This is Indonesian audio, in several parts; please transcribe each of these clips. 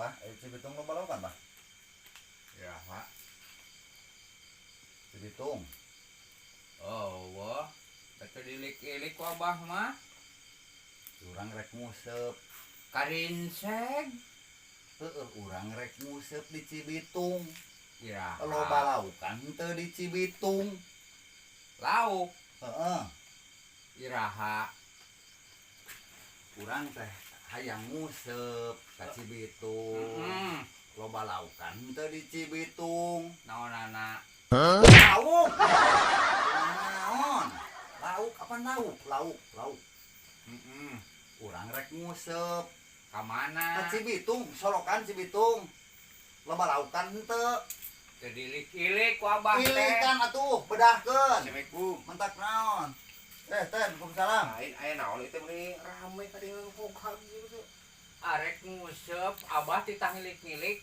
Pak? Cibitung lo balaukan, Pak? Ya, Pak. Cibitung. Oh, wah. Kata dilik-ilik wabah mah. Urang rek ngusep. Karinseg. Urang rek ngusep di Cibitung. Ya. Lo balaukan teu di Cibitung. Lauk. Heeh. Iraha. Urang teh hayang ngusep ka Cibitung. Lo balaukan teu di Cibitung. Naonana? Lauk. Naon? Lauk apa lauk? Lauk. Urang rek ngusep Ka mana? ka Cibitung, sorokan Cibitung. Lo balaukan teu? Teu dilik-ilik wabah teh. Ilikan atuh, bedahkeun. Assalamualaikum. Mentak naon? Waalaikumsalam. Lain aya naon itu meni rame ka dengan hoghag gitu. Arek ngusep, abah titah ngilik-ngilik.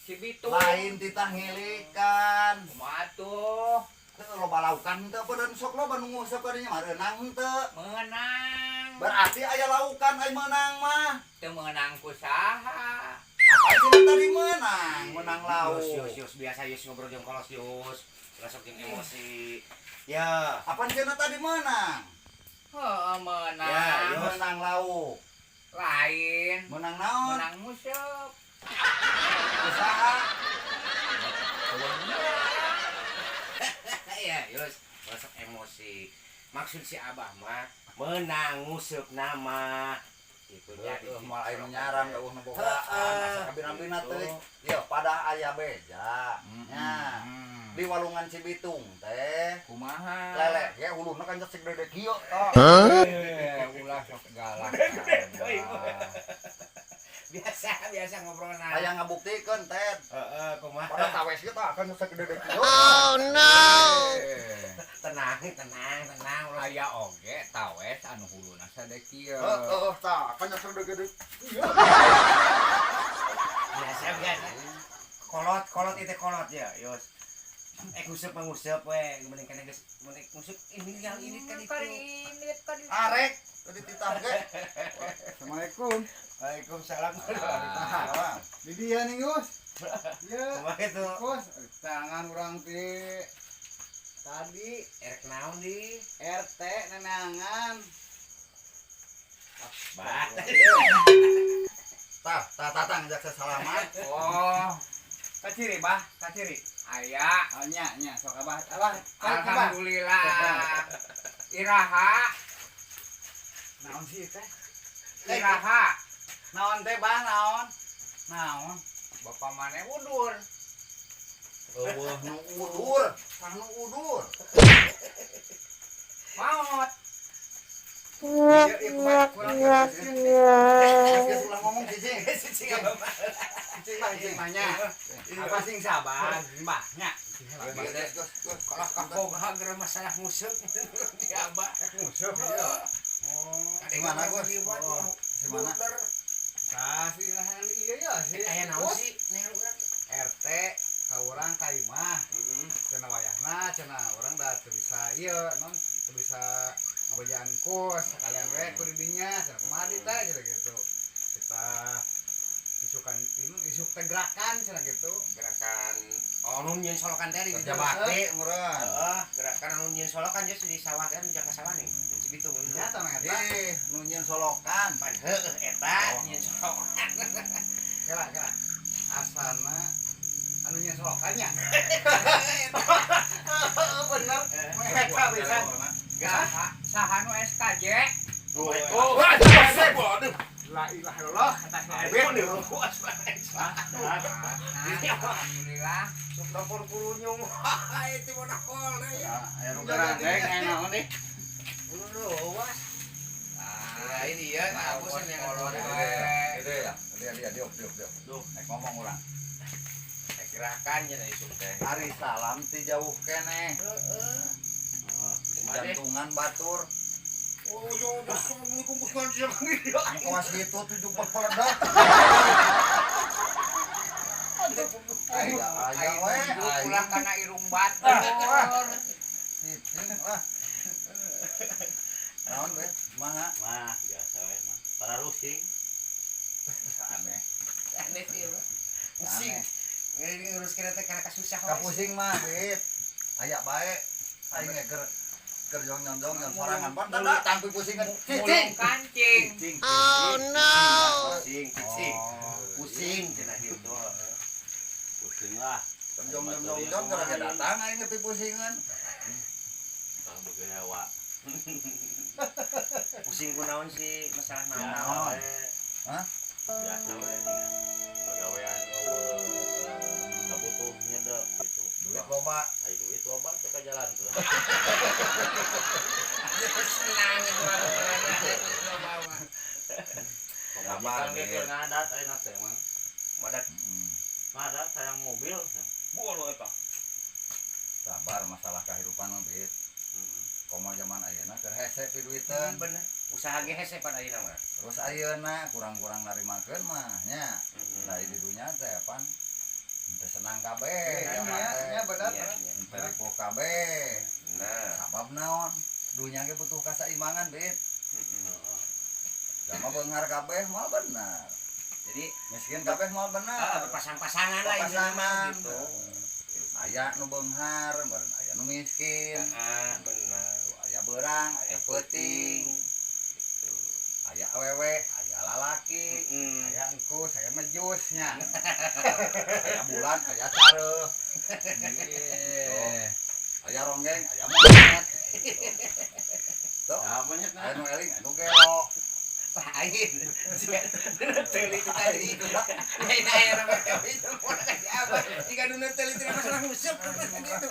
Cibitung. Lain titah ngilikan. Kumaha tuh? Teu lo balaukan teu apa dan sok lo banu ngusep ka dinya mah reunang teu. Menang. Berarti aya laukan aya meunang mah. Teu meunang kusaha. Apa sih tadi menang? Menang lauk. Yus biasa Yus ngobrol jeung kolos Yus. Rasok jeung emosi. Ya, Apa sih tadi menang? Heeh, menang. Ya, Menang lauk. Lain. Menang naon? Menang ngusep. Usaha. ya Yus, rasok emosi. Maksud si Abah mah menang nguseup nama. Itu jadi Moal aya nyaram da eueuh bogaan asa kabina-bina teh. Ieu pada aya beja. Nya. Di walungan Cibitung teh Kumaha? lele ya uluna kan cek dedek kieu tah. Ulah sok galak. biasa ngobrol Aya ngabuktikeun teh. kumaha. Pada tawes kieu tah kan cek dedek kieu. Tenang. Aya oge tawes anu huluna sade kieu. Tah kan cek dedek kieu. Biasa. Kolot itu kolot ya, Yus. Nguseup we, mending kana geus mending nguseup ini yang ini kan itu. Arek tadi titah ge. Assalamualaikum. Waalaikumsalam. Di dia nih Gus. Ya. Kumaha itu? Gus, tangan orang ti tadi Erek naon di? RT nenangan. Bah. Tah ngajak sesalaman. Oh, Kaciri bah, kaciri. aya. Oh nya sok abah. Abah, Alhamdulillah. Iraha. naon sih teh? Iraha. Naon teh bah naon? Naon? Bapak maneh udur. Eueuh nu udur, tah nu udur. Maot. Iya kurang Geus ulah ngomong cicing. cicing mahnya. Apa sing sabar, mbahnya. Kalau kapoga gara masalah nguseup di Abah. Nguseup ya. Oh, Di mana Gus? Di mana? kasih lah iya ya sih. Aya naon sih? Neng urang. RT ka urang ka imah. Cenah wayahna cenah urang da teu bisa ieu non teu bisa ngabejaan kos sekalian we ku di dinya cenah kumaha di teh gitu. Kita isuk teh gerakan cenah gitu. Gerakan nu nyieun solokan teh di Kerja bakti meureun. Heeh, gerakan anu nyieun solokan just di sawah teh jaka sawah nih. Di Cibitung. Nya tah eta. Nu nyieun solokan. Pan heueuh eta nyieun solokan. Kela asana anu nya solokannya. Bener. Eta bisa. Saha nu SKJ? Oh, La ilaha illallah kata Alhamdulillah. sok dapur kurunyung. Itu mah nakol ya. aya nu garandeng aya naon deh. Luas. Lain iya, aku sih yang Itu ya. Dia diuk. Duh. Nek ngomong urang. Gerakan nya isuk teh. Ari salam ti jauh keneh. Jantungan batur. Oh, yo, assalamualaikum warahmatullahi wabarakatuh. Kawas gitu 70 peledak. Aya we. Ulah kana irung batur. Cicing lah. Naon we? Maha. Mah, biasa we mah. Para rusing. Aneh. bisnis ieu mah. Pusing. Ngeureus ngurus kira teh kana kasusah we. Kapusing mah bit aya bae aing keur nyondong sorangan pan da tangkuy pusingan Mulung kancing. cicing Pusing, pusing cenah gitu. Pusing lah. nyondong keur datang aing ngepi pusingan Tang beukeun hewa. Pusing kunaon sih masalah Biasa naon? we. Hah? Biasa we. Pagawean kabutuh nyedek gitu. duit loba Ai duit loba teh ka jalan tuh. Senang itu mah. Pemajikan ge keur ngadat ayeuna teh mah. Madat Ngadat sayang mobil. bolo eta. sabar masalah kehidupan mah bit komo zaman ayeuna keur hese piduiteun Bener. Usaha ge hese pada ayeuna mah. terus ayeuna kurang-kurang narimakeun mah nya da di dunya teh pan teu senang kabeh nya bener teu ripuh kabeh Nah, sabab naon dunya ge butuh kaseimbangan bit Jama beunghar kabeh mah bener jadi miskin kabeh mah bener berpasang-pasangan lah intinya mah pasangan gitu. aya nu beunghar beureun aya nu miskin Benar. aya beurang aya peuting aya awewe aya lalaki saya engkus saya mejusnya aya bulan aya careuh Iye. aya ronggeng aya monyet tuh Namanya aya nu eling aya nu gelo Lain. Teli itu tadi itu lah. Lain air sama kami itu mau kasih apa? Jika dulu teli itu masalah musik gitu.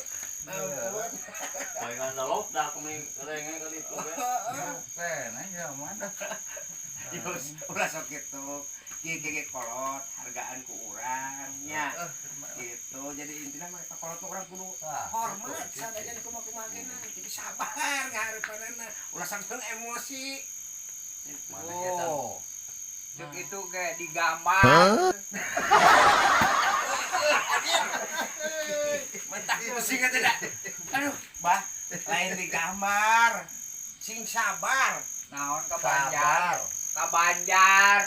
Ampun. palingan dolok dah keming kerengnya kali itu we. nah ya mana Yus, ulah sok gitu. Kieu kolot hargaan ku urang nya. Gitu. Jadi intinya mereka kolot mah urang kudu hormat sadaya kumaha-kumaha kena. Jadi sabar ngaharepanana. Ulah sampeun emosi. mana kita Cuk itu kayak digambar. Mentah pusing atuh dah. Aduh, bah, lain di kamar. Sing sabar. Naon ka sabar Banjar? Ka Banjar.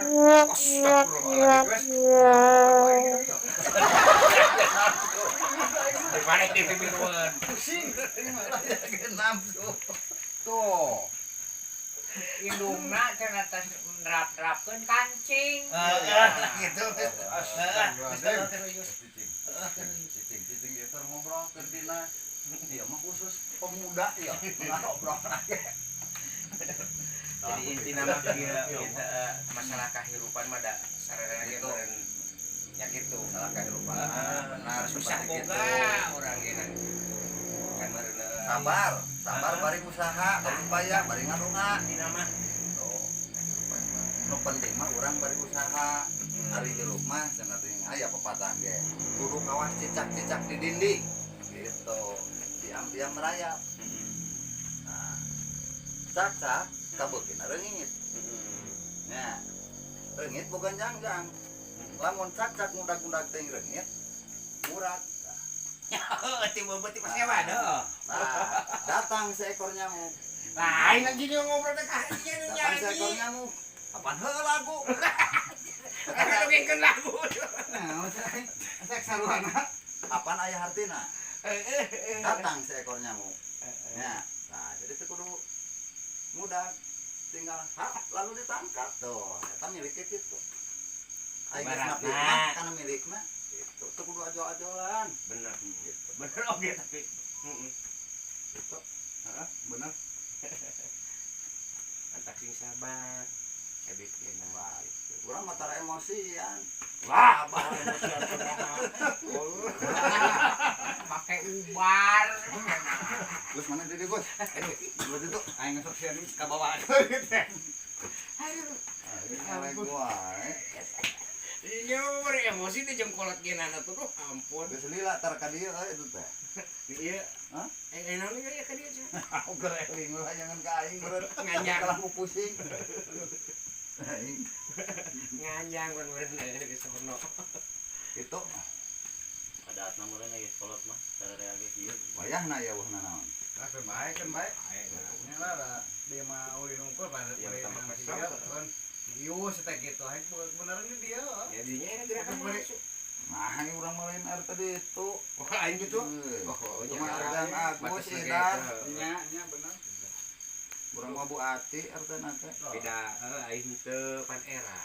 Di mana di pipiruan? pusing nafsu Tuh. Indungna cenah teh nerap-nerapkeun kancing. Gitu. cicing itu ngobrol ke dina dia mah khusus pemuda ya ngobrol Jadi inti nama dia masalah kehidupan mah da sarana ge meureun nya kitu. salah kehidupan benar Susah seperti boga itu. urang ge kan meureun sabar bari usaha berupaya bari ngadonga intina mah tuh nu penting mah urang bari usaha hari hirup mah cenah teh aya pepatah ge kudu kawas cicak-cicak di dinding gitu diam-diam merayap nah cak-cak kabeukeun reungit nya reungit bukan jangjang lamun cak-cak ngudag-ngudag teuing reungit murad Ti bobot ti pasewa dah. nah datang seekor nyamuk Lain lagi dia ngobrol teh kaharinya nu datang seekor nyanyi. nyamuk apaan heuh lagu Kan dongengkeun lagu. nah sek saruana apaan aya hartina datang seekor nyamuk ya nah jadi teu kudu mudah tinggal lalu ditangkap tuh eta miliknya gitu aing geus Ibaratna. napi mah kana milikna gitu teu kudu ajol-ajolan Bener. gitu Bener oge tapi. gitu heeh bener Antak sing sabar. Ebit ge nah. urang mah tara emosian Wah, Make ubar. Gus mana di Gus buat itu aing sok sieun ka bawah Alek wae. Iya, emosi teh jeung kolot genana tuh ampun. Geus lila tar ka dieu itu teh. Iya. Hah? Naon ge ka dieu cenah. Aku gereling lah jangan ka aing beureut Nganyang. kalau aku pusing. Aing Nganyang bener-bener di sono. itu Ada atna meureun ge kolot mah sararea ge kieu. wayahna ya wahna naon. kan baik nya lah dia mah ulin unggul pada Iya, pada tambah yang kesel. dia kan Ius teh gitu. Haik beneran di dia. Ya dinya ini gerakan masuk. Nah, ini urang mah lain air tadi itu. Oh, lain gitu. Oh, cuma argan Agus Idan. Nya bener. Urang mah Bu Ati artana teh. Beda aing teu pan era.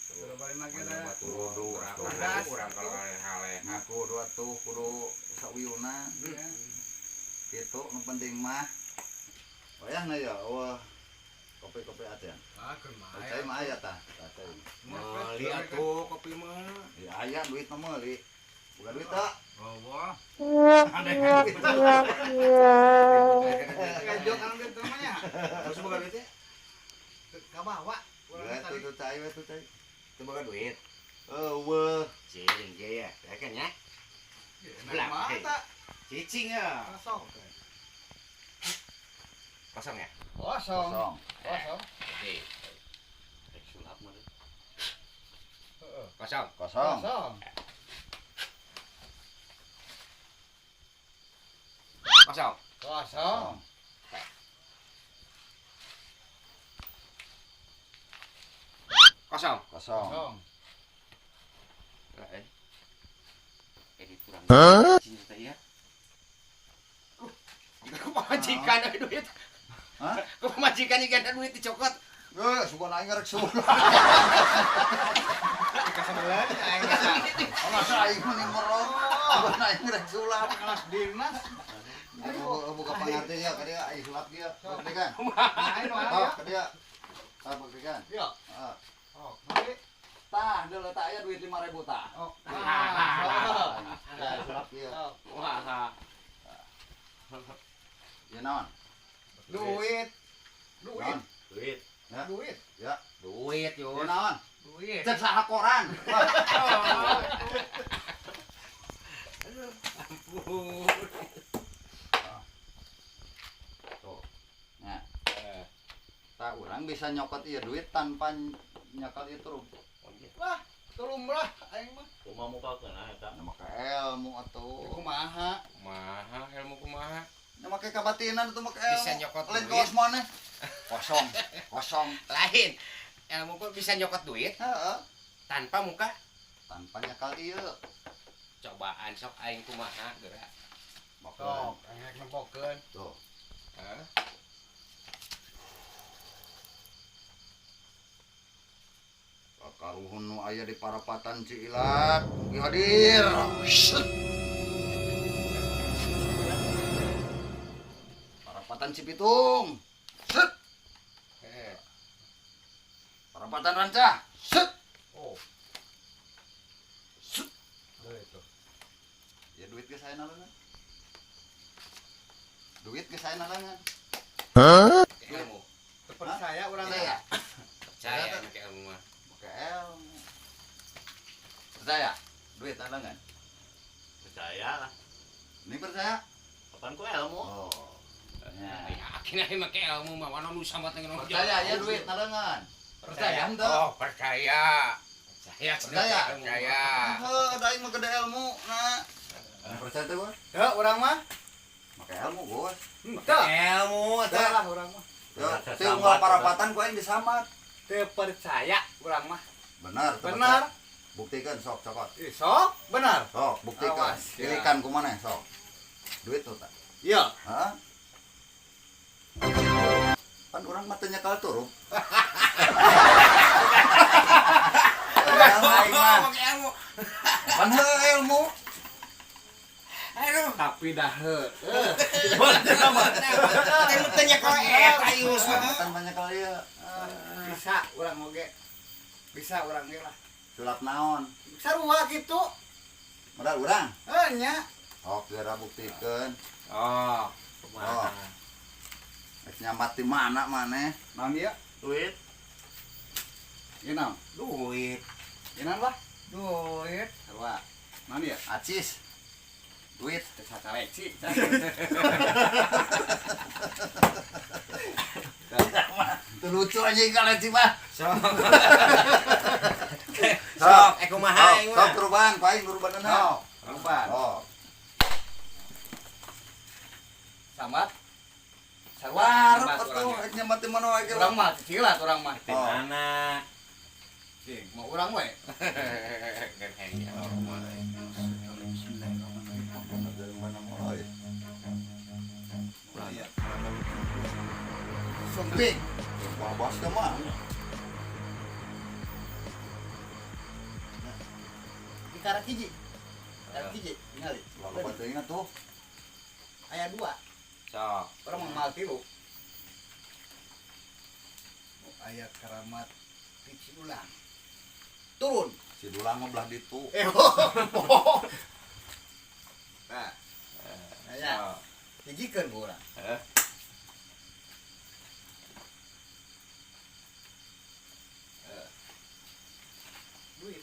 Sudah balik lagi Mana dah. batu urang kalau hale. Aku dua tuh kudu sawiuna. Gitu nu penting mah. Wayahna ya, wah. Kopi-kopi atuh. Ah, kumaha. Percaya mah aya tah. Tah. Meuli atuh kopi mah. Ya aya duit mah meuli. Bukan duit tak? Oh, wah. Ngajok kan gitu namanya. Terus bukan duit ya? Ka bawa. Ya tuh cai we tuh cai. Itu bukan duit. Weh. Cing ya. Ya kan ya? Belang mata. Cicing ya. Kosong. Kosong ya? Kosong. Kosong. Kosong. Oke. Rek sulap mah. Heeh. Kosong. Kosong. Kosong. Kosong. Kosong. Kosong. Kosong. Kosong. Ini kurang. Cinta ya. Pemajikan ada duit. Hah? Pemajikan ikan ada duit dicokot. Suka naik ngerek sulap. Kasabelan aing Masa aing mending merong. Suka naik ngerek sulap. kelas dinas. Buka pengertian ya, dia aing sulap dia. Buktikan. Main Oh, wae. ke dia. Buktikan. Yo. Ah. Oh, mari. Tah, dia letak aya duit 5.000 tah. Oh. Ya, sulap dia. Wah. Ya naon? Duit. Duit. Naon? Duit. Duit. Ya. Duit Ya yo. naon? Duit. Cek saha koran. Tuh. Nah. Tak urang bisa nyokot ieu duit tanpa nyokot ieu tuh. Wah, tulung lah aing mah. Kumaha muka keuna eta. Nah, make ilmu atuh. Kumaha? Kumaha ilmu kumaha? Nah, make kabatinan tuh make Bisa ilmu. nyokot Lain duit. kaos maneh. Kosong. Kosong. Lain. Ilmu kok bisa nyokot duit Heeh. tanpa muka? Tanpa nyakal ieu. Cobaan sok aing kumaha geura. Bakal. Sok, aing rek nempokeun. Tuh. Hah? Karuhun nu aya di Parapatan Ciilat mugi hadir. Parapatan Cipitung. Set. Parapatan Rancah. Set. Oh. Duit tuh. Ya duit ge saya nalengan. Duit ge saya nalengan. Ilmu. Percaya urang Percaya. Percaya make ilmu mah. Pakai ilmu. Percaya? Duit nalengan. Percaya lah. Ini percaya? Kapan ku ilmu? Oh. Ya. Yakin aing make ilmu mah wana nu sambat dengan Percaya ya duit nalengan. Percaya henteu? Oh, percaya. Percaya. Percaya? Percaya. Heuh, da aing mah gede ilmu. Nah. Percaya teh, Bos? Heuh, urang mah. Pakai ilmu, Bos. Henteu. Ilmu Teu lah urang mah. Ya, teu unggal Parapatan ku aing disamat. Teu percaya urang mah. Benar, teu Benar. percaya. Buktikan sok cokot. Ih, sok benar. Sok, buktikan. Awas, ya. Pilikan ku maneh, sok. Duit tuh tak. Iya. Hah? Kan orang mah teu nyekal turup. Aing mah. Make ilmu. Pan heuh ilmu. Aduh. Tapi dah heuh. Tanya kau ayus mah. Tan banyak kali ya. Bisa urang oge. Bisa urang ge lah. Sulap naon? Sarua gitu. Modal urang. Nya. Oh, kira buktikeun. Oh. Oh. Geus nyamat di mana maneh? Naon ieu? Duit. Ieu naon? Duit. Inan lah. Duit. Sarua. Naon ieu? Acis. Duit. Sataleci. Teu lucu aja kaleci mah. Sok, kumaha aing Sok mah. perubahan, ku aing ngurubaneunna. Oh, perubahan. Oh. Sambat. Warep atuh nyemat di mana wae ge. Urang mah cilat urang mah. Di mana? Cing, mau urang we. Sumping. Wah, bos mah. Di karak hiji. Karak hiji, ningali. Lalu pentingnya tuh. Aya 2. Sok, urang mah mal 3. Aya karamat pici ulang. Turun. Si dulang mah belah ditu. Nah. Aya. Hijikeun ku urang. Duit.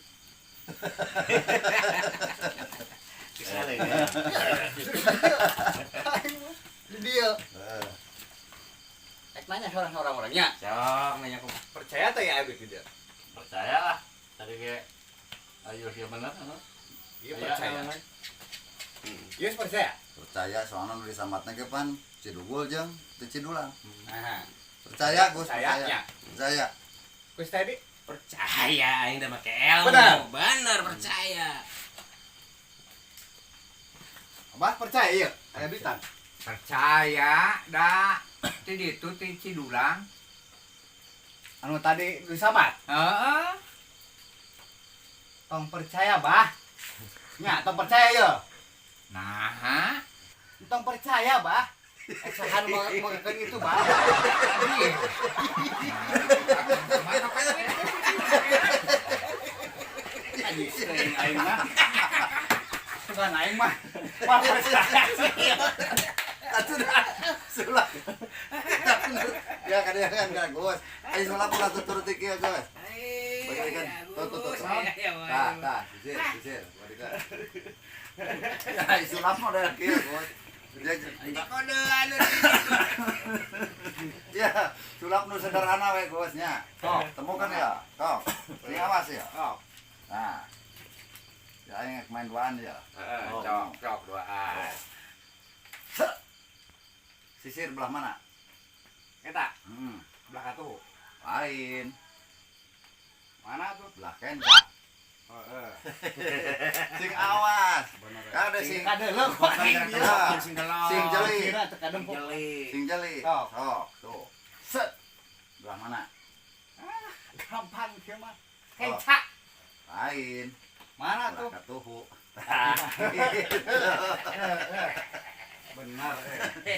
Sekali. Di dia. Ek nanya orang orangnya. Sok nanya ku Percaya teh ya abis dia. percaya lah. Tadi ge ayo sih bener anu. Iya percaya. Iya percaya. Percaya soalnya nu disamatna ge pan Cidugul jeung teu Cidulang. Nah, Percaya Gus, percaya. Percaya. Gus tadi Percaya aing udah make ilmu. Benar. Benar percaya. Abah percaya ieu aya duitan. percaya dah ti ditu ti Cidulang. Anu tadi disamat. Heeh. Tong percaya, Bah. Nya, tong percaya ieu. Nah, Tong percaya, Bah. Sahan mengekeun itu, Bah. Aing mah. Bukan aing mah. Mah percaya sih. Sulap. Ya kadang kan Gus. Ayo sulap ulah tutur tiki ya Gus. Balikan. Tuh. Tah, sisir. Balikan. Ya sulap mah udah kieu Gus. Kode anu Ya, sulap nu sederhana we Gus nya. Tok, temukan ya. Tok. Sing awas ya. Sok. Nah. Ya aing main duaan ya. Heeh, Oh. cok doaan. Sisir belah mana? Eta Hmm, belah atuh. lain. Mana tuh? Belah kenca. Heeh. Sing awas. Bener. Kada sing Kadeuleuh kok aing dia. Ya. sing gelap. Sing jeli. Kira terkadang kok Jeli. Sing jeli. Tok. Tok, tuh. Set. Belah mana? gampang kieu mah. Oh. Kenca. Lain. Mana Belah tuh? katuhu. Benar.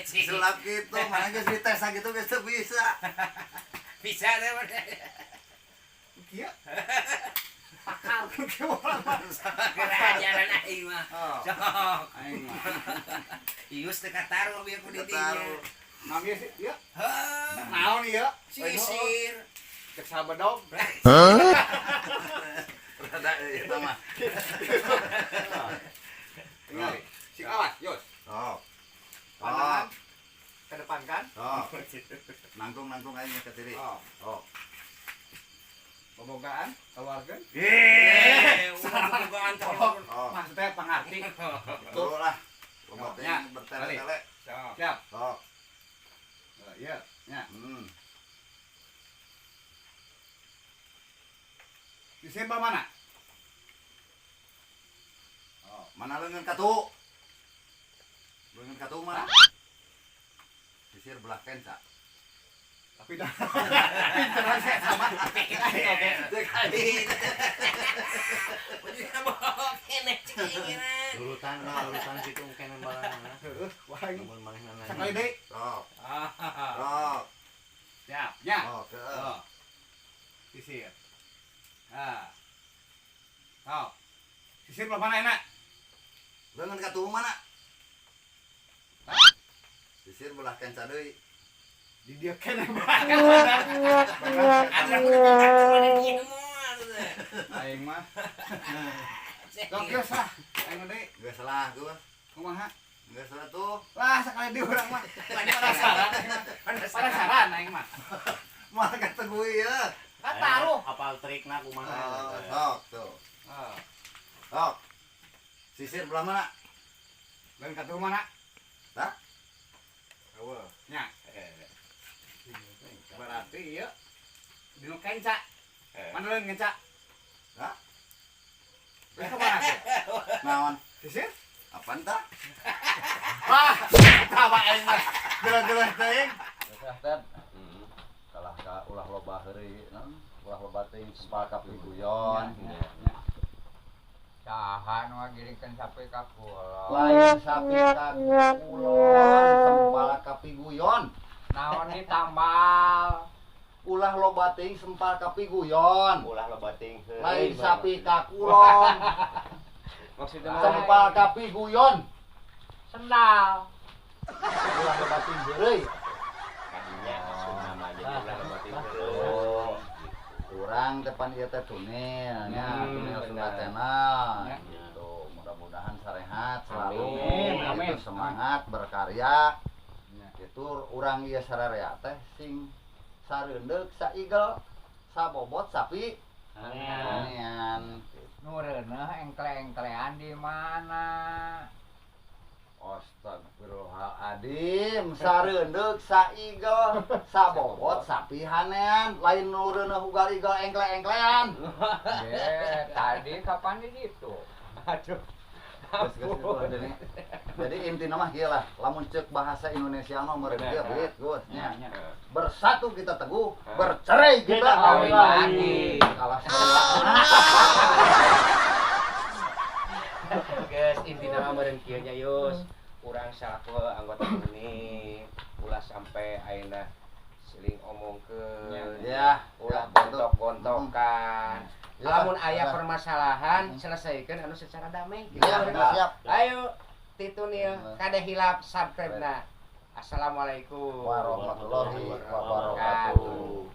Sulap gitu, mana geus dites gitu geus teu bisa. Bisa deh. Kieu. Pakar kieu urang mah. Kerajaran aing mah. Oh. Sok. Aing mah. Ius teu kataruh bieu ku didinya. Kataruh. Mangge sih, ieu. Heuh. Naon ieu? Sisir. Cek sabedog. Rada eta mah. Tinggal. Sing awas, Yos. Tok. Pandangan ke depan kan? Tok. Nangkung aing ke kiri. Oh, Tok. bobogaan keluarga. Bukan Oh. Maksudnya pengerti. Tuh lah. Ya, Obatnya bertele-tele. Sok. Siap. Tok. Iya, nya. Disimpan mana? Oh, mana leungeun katu? Leungeun katu mana? Sisir belah kenca. Tapi dah. Pinteran saya sama. Oke. Urutan gitu mungkin barang. Heeh, wah ini. Namun manehna Sekali nanya. deui. Tok. Ah. Tok. Siap, nya. Tok. Oh. Sisir. Ah. Oh. Sisir belah mana enak? Leungeun katu mana? Sisir belah kenca deui. Di dia kene. Aing mah. Sok geus lah. Aing mah deui. Geus salah tuh. Kumaha? Geus salah tuh. Lah sekali deui urang mah. Penasaran aing mah. Penasaran aing mah. Mah kategori ya. Kataruh. Apal trikna kumaha? Tok tuh. Oh. Tok. Sisir belah mana? Dan katu mana? Hah? Eueuh, nya. berarti ieu dinu kenca. Mana lain kenca? Hah? Itu mana sih? Naon? Sisir? Apaan tah? Wah, tawa aing mah. Jelas-jelas teuing. Kalah ka ulah loba heuri, ulah loba teuing sempal ka piguyon. Saha nu ngagilingkeun sapi ka kulon. Lain sapi ka kulon, sempal ka piguyon. Naon ditambal? Ulah loba teuing sempal ka piguyon. Ulah lo bating. Lain sapi ka kulon, Maksudnya sempal ka piguyon. Sendal. Ulah loba teuing heureuy. kadinya asup nama jadi ulah lo bating. Oh, kurang depan ieu teh tunil nya, tunil sunatena. Gitu. Mudah-mudahan sarehat selalu. Amin. Gitu, semangat berkarya. Itu urang ieu sararea teh sing sareundeuh saigel sabobot sapi. Amin. Nu reuneuh engkle-engklean di mana? Astagfirullahaladzim, sareundeuh saigel sabobot sapi hanean, lain nu reuneuh ugal igel engkle-engklean. Ye, tadi kapan di ditu? Aduh. Jadi intinya mah kieu lah, lamun ceuk bahasa Indonesia mah meureun kieu beut Gus nya. Bersatu kita teguh, bercerai kita kawin lagi. Kalah Guys, intinya mah meureun kieu nya Yus. Urang salaku anggota ini ulah sampai ayeuna siling omongkeun. ya, Ulah betul. gontok-gontokan. Ya, Lamun aya ya. permasalahan selesaikan anu secara damai. Ya, siap. Ayo titunil kada hilap subscribe na. Assalamualaikum Warahmatullahi wabarakatuh.